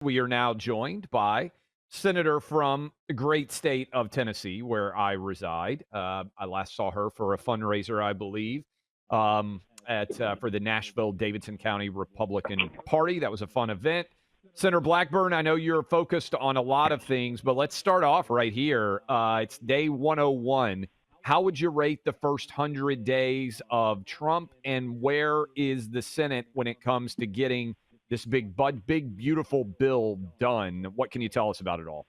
We are now joined by Senator from the great state of Tennessee, where I reside. I last saw her for a fundraiser, I believe, at for the Nashville Davidson County Republican Party. That was a fun event. Senator Blackburn, I know you're focused on a lot of things, but let's start off right here. It's day 101. How would you rate the first 100 days of Trump, and where is the Senate when it comes to getting this big, beautiful bill done? What can you tell us about it all?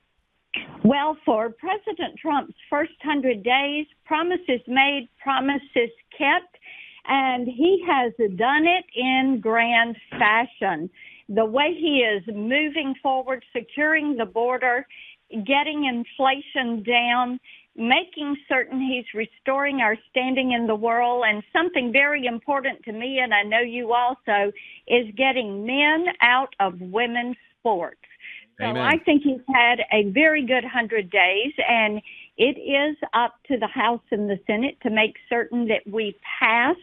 Well, for President Trump's first 100 days, promises made, promises kept, and he has done it in grand fashion. The way he is moving forward, securing the border, getting inflation down, making certain he's restoring our standing in the world, and something very important to me, and I know you also, is getting men out of women's sports. Amen. So I think he's had a very good 100 days, and it is up to the House and the Senate to make certain that we pass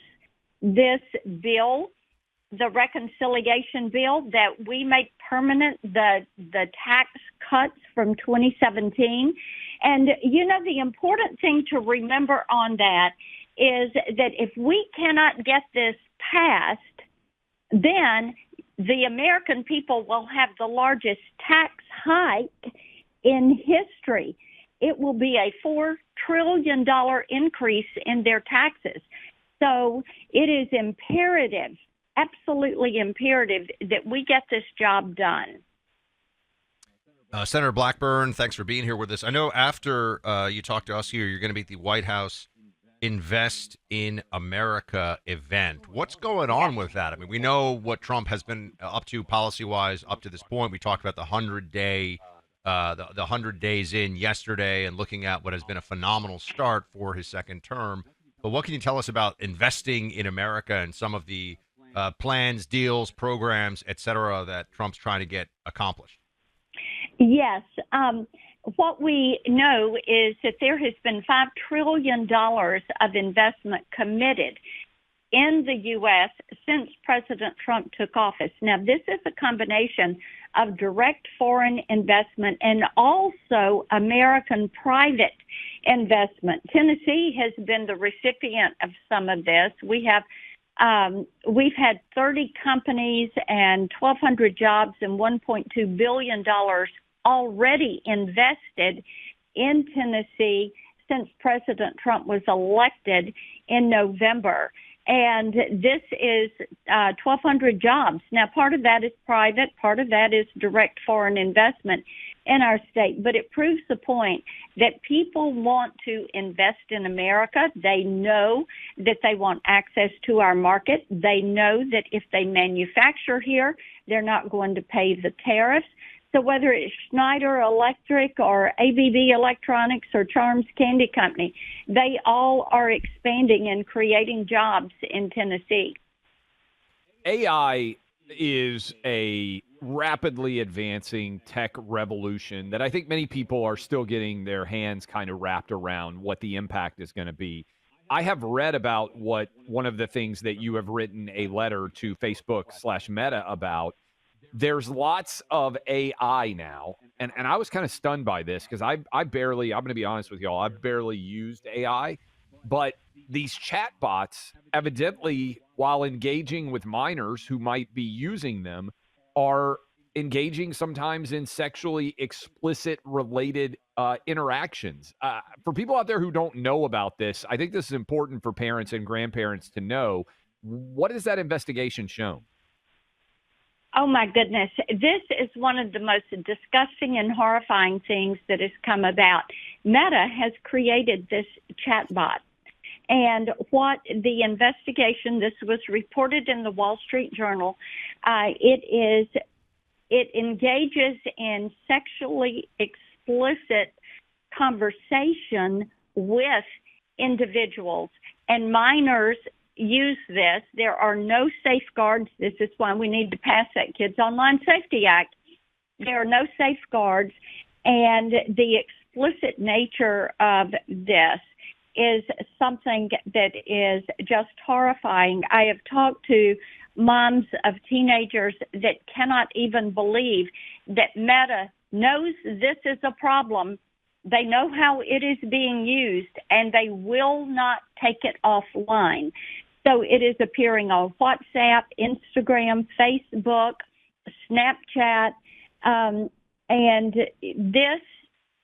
this bill, the reconciliation bill, that we make permanent the tax cuts from 2017. And, you know, the important thing to remember on that is that if we cannot get this passed, then the American people will have the largest tax hike in history. It will be a $4 trillion increase in their taxes. So it is imperative, absolutely imperative, that we get this job done. Senator Blackburn, thanks for being here with us. I know after you talk to us here, you're going to be at the White House Invest in America event. What's going on with that? I mean, we know what Trump has been up to policy-wise up to this point. We talked about the 100-day, the 100 days in yesterday, and looking at what has been a phenomenal start for his second term. But what can you tell us about investing in America and some of the plans, deals, programs, et cetera, that Trump's trying to get accomplished? Yes. What we know is that there has been $5 trillion of investment committed in the U.S. since President Trump took office. Now, this is a combination of direct foreign investment and also American private investment. Tennessee has been the recipient of some of this. We've had 30 companies and 1,200 jobs and $1.2 billion already invested in Tennessee since President Trump was elected in November. And this is 1,200 jobs. Now, part of that is private, part of that is direct foreign investment in our state. But it proves the point that people want to invest in America. They know that they want access to our market. They know that if they manufacture here, they're not going to pay the tariffs. So whether it's Schneider Electric or ABB Electronics or Charms Candy Company, they all are expanding and creating jobs in Tennessee. AI is a rapidly advancing tech revolution that I think many people are still getting their hands kind of wrapped around what the impact is going to be. I have read about what one of the things that you have written a letter to Facebook/Meta about. There's lots of AI now, and I was kind of stunned by this because I'm going to be honest with y'all, I've barely used AI, but these chatbots evidently, while engaging with minors who might be using them, are engaging sometimes in sexually explicit related interactions. For people out there who don't know about this, I think this is important for parents and grandparents to know. What has that investigation shown? Oh, my goodness. This is one of the most disgusting and horrifying things that has come about. Meta has created this chatbot. And what the investigation, this was reported in the Wall Street Journal, it engages in sexually explicit conversation with individuals, and minors use this. There are no safeguards. This is why we need to pass that Kids Online Safety Act. There are no safeguards, and the explicit nature of this is something that is just horrifying. I have talked to moms of teenagers that cannot even believe that Meta knows this is a problem. They know how it is being used, and they will not take it offline. So it is appearing on WhatsApp, Instagram, Facebook, Snapchat, and this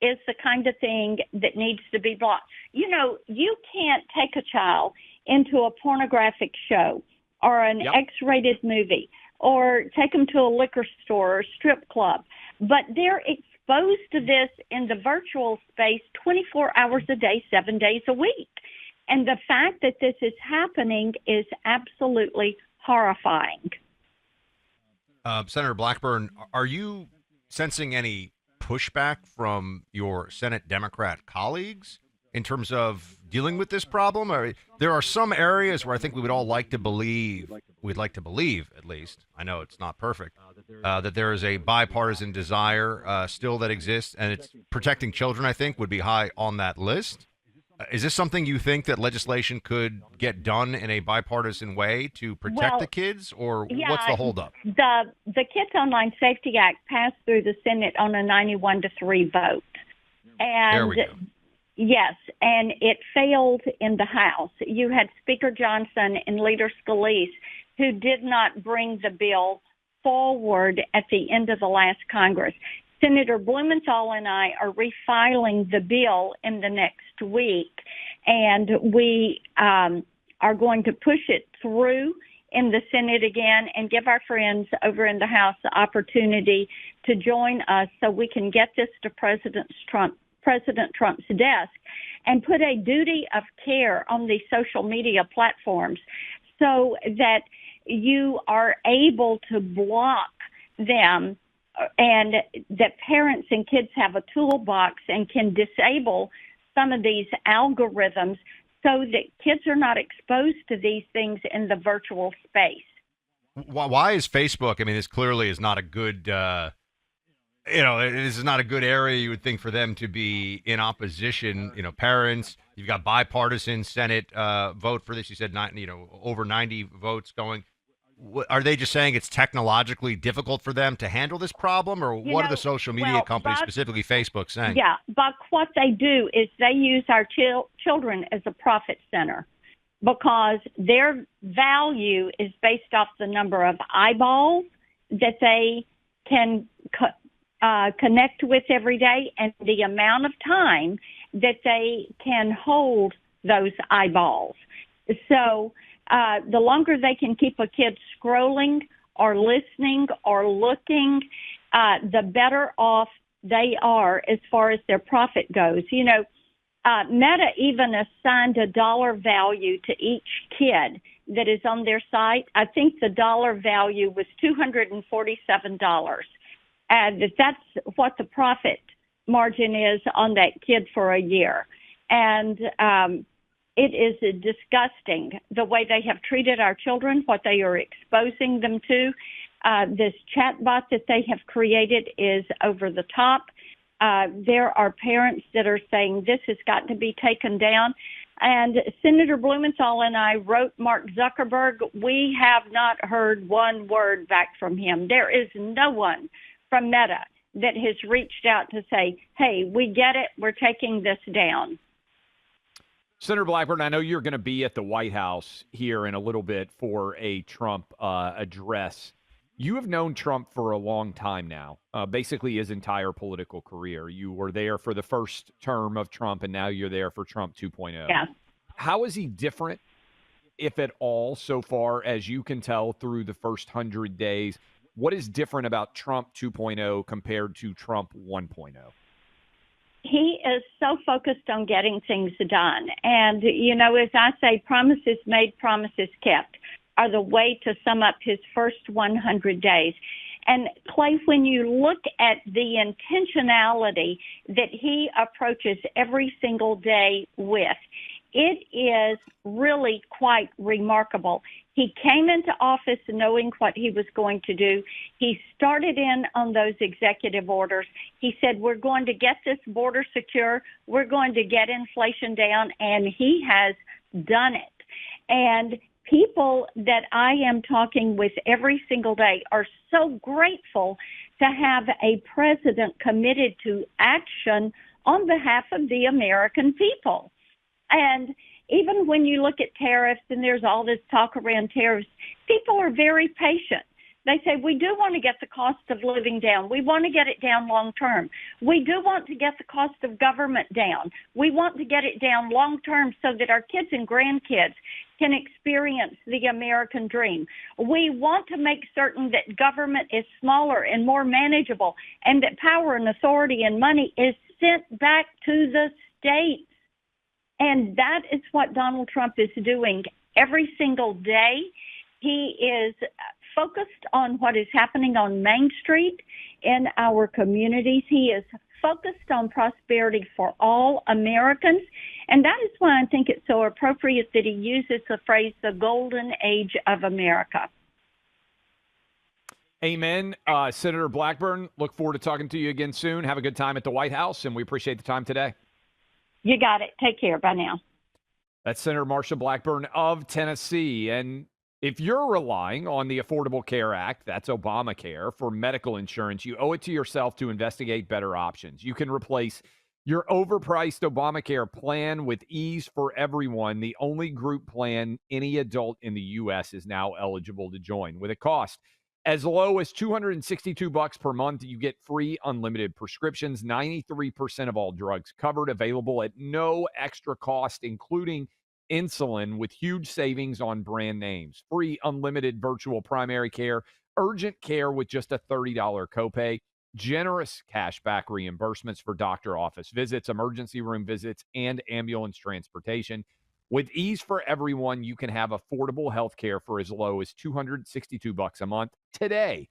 is the kind of thing that needs to be blocked. You know, you can't take a child into a pornographic show or an X-rated movie or take them to a liquor store or strip club, but they're exposed to this in the virtual space 24 hours a day, 7 days a week. And the fact that this is happening is absolutely horrifying. Senator Blackburn, are you sensing any pushback from your Senate Democrat colleagues in terms of dealing with this problem? Or there are some areas where I think we would all like to believe, we'd like to believe at least, I know it's not perfect, that there is a bipartisan desire still that exists, and it's protecting children, I think, would be high on that list. Is this something you think that legislation could get done in a bipartisan way to protect the kids, or what's the holdup? The Kids Online Safety Act passed through the Senate on a 91-3 vote. And there we go. Yes, and it failed in the House. You had Speaker Johnson and Leader Scalise who did not bring the bill forward at the end of the last Congress. Senator Blumenthal and I are refiling the bill in the next week, and we are going to push it through in the Senate again and give our friends over in the House the opportunity to join us so we can get this to President Trump's desk and put a duty of care on these social media platforms so that you are able to block them, and that parents and kids have a toolbox and can disable some of these algorithms so that kids are not exposed to these things in the virtual space. Why is Facebook? I mean, this clearly is not a good, this is not a good area you would think for them to be in opposition. You know, parents, you've got bipartisan Senate vote for this. You said over 90 votes going. Are they just saying it's technologically difficult for them to handle this problem, or what are the social media companies, specifically Facebook, saying? Yeah, Buck, what they do is they use our children as a profit center because their value is based off the number of eyeballs that they can connect with every day and the amount of time that they can hold those eyeballs. So the longer they can keep a kid scrolling or listening or looking, the better off they are as far as their profit goes. You know, Meta even assigned a dollar value to each kid that is on their site. I think the dollar value was $247. And that's what the profit margin is on that kid for a year. And it is disgusting the way they have treated our children, what they are exposing them to. This chatbot that they have created is over the top. There are parents that are saying this has got to be taken down. And Senator Blumenthal and I wrote Mark Zuckerberg. We have not heard one word back from him. There is no one from Meta that has reached out to say, hey, we get it. We're taking this down. Senator Blackburn, I know you're going to be at the White House here in a little bit for a Trump address. You have known Trump for a long time now, basically his entire political career. You were there for the first term of Trump, and now you're there for Trump 2.0. Yeah. How is he different, if at all, so far as you can tell through the first 100 days? What is different about Trump 2.0 compared to Trump 1.0? He is so focused on getting things done. And, you know, as I say, promises made, promises kept are the way to sum up his first 100 days. And, Clay, when you look at the intentionality that he approaches every single day with, it is really quite remarkable. He came into office knowing what he was going to do. He started in on those executive orders. He said, we're going to get this border secure. We're going to get inflation down. And he has done it. And people that I am talking with every single day are so grateful to have a president committed to action on behalf of the American people. And even when you look at tariffs and there's all this talk around tariffs, people are very patient. They say, we do want to get the cost of living down. We want to get it down long term. We do want to get the cost of government down. We want to get it down long term so that our kids and grandkids can experience the American dream. We want to make certain that government is smaller and more manageable, and that power and authority and money is sent back to the states. And that is what Donald Trump is doing every single day. He is focused on what is happening on Main Street in our communities. He is focused on prosperity for all Americans. And that is why I think it's so appropriate that he uses the phrase, the golden age of America. Amen. Senator Blackburn, look forward to talking to you again soon. Have a good time at the White House, and we appreciate the time today. You got it. Take care. Bye now. That's Senator Marsha Blackburn of Tennessee. And if you're relying on the Affordable Care Act, that's Obamacare, for medical insurance, you owe it to yourself to investigate better options. You can replace your overpriced Obamacare plan with Ease for Everyone, the only group plan any adult in the U.S. is now eligible to join. With a cost as low as $262 per month, you get free unlimited prescriptions, 93% of all drugs covered, available at no extra cost, including insulin, with huge savings on brand names, free unlimited virtual primary care, urgent care with just a $30 copay, generous cashback reimbursements for doctor office visits, emergency room visits, and ambulance transportation. With Ease for Everyone, you can have affordable health care for as low as $262 a month today.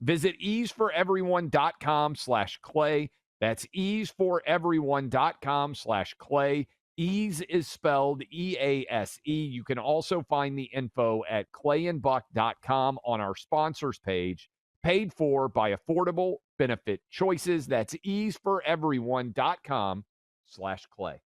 Visit easeforeveryone.com/clay. That's easeforeveryone.com/clay. Ease is spelled EASE. You can also find the info at clayandbuck.com on our sponsors page. Paid for by Affordable Benefit Choices. That's easeforeveryone.com/clay.